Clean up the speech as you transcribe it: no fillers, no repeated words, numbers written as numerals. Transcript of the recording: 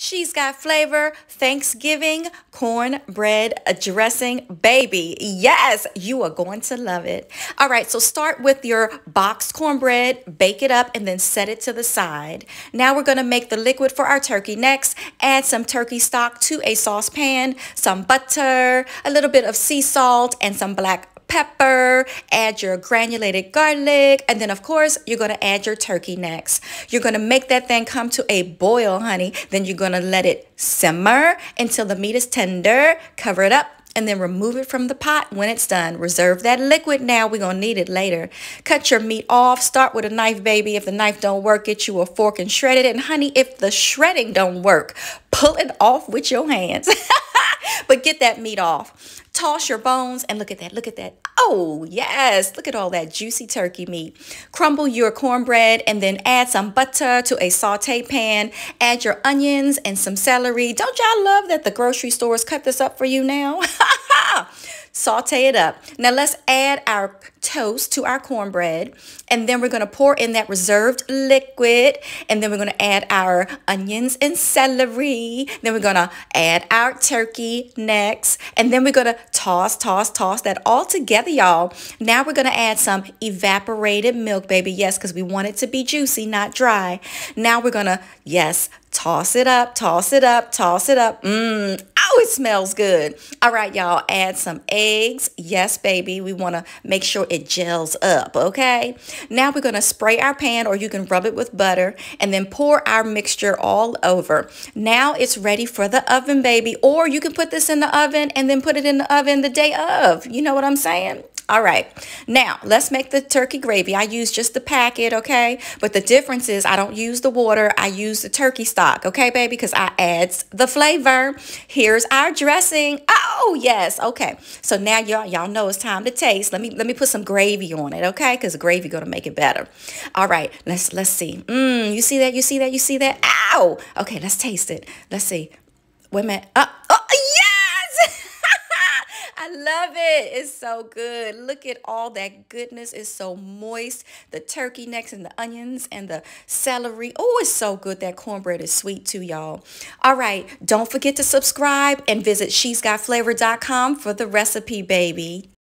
She's got flavor, Thanksgiving cornbread dressing, baby. Yes, you are going to love it. All right, so start with your boxed cornbread, bake it up, and then set it to the side. Now we're going to make the liquid for our turkey. Next, add some turkey stock to a saucepan, some butter, a little bit of sea salt, and some black pepper, add your granulated garlic, and then of course you're going to add your turkey next. You're going to make that thing come to a boil, honey. Then you're going to let it simmer until the meat is tender. Cover it up and then remove it from the pot when it's done. Reserve that liquid now. We're going to need it later. Cut your meat off. Start with a knife, baby. If the knife don't work, get you a fork and shred it. And honey, if the shredding don't work, pull it off with your hands. But get that meat off. Toss your bones and look at that. Look at that. Oh, yes. Look at all that juicy turkey meat. Crumble your cornbread and then add some butter to a saute pan. Add your onions and some celery. Don't y'all love that the grocery stores cut this up for you now? Saute it up. Now let's add our toast to our cornbread, and then we're going to pour in that reserved liquid, and then we're going to add our onions and celery. Then we're going to add our turkey next, and then we're going to toss that all together, y'all. Now we're going to add some evaporated milk, baby. Yes, because we want it to be juicy, not dry. Now we're going to, yes, toss it up, toss it up, toss it up. Oh, it smells good. All right, y'all, add some eggs. Yes, baby, we want to make sure it gels up, okay? Now we're going to spray our pan, or you can rub it with butter, and then pour our mixture all over. Now it's ready for the oven, baby, or you can put this in the oven and then put it in the oven the day of. You know what I'm saying? All right, now let's make the turkey gravy. I use just the packet, okay? But the difference is I don't use the water. I use the turkey stock, okay, baby? Because I adds the flavor. Here's our dressing. Oh, yes, okay. So now y'all know it's time to taste. Let me put some gravy on it, okay? Because the gravy gonna make it better. All right, let's see. You see that? You see that? You see that? Ow! Okay, let's taste it. Let's see. Wait a minute. Oh, yes! I love it. It's so good. Look at all that goodness. It's so moist. The turkey necks and the onions and the celery. Oh, it's so good. That cornbread is sweet too, y'all. All right. Don't forget to subscribe and visit shesgotflavor.com for the recipe, baby.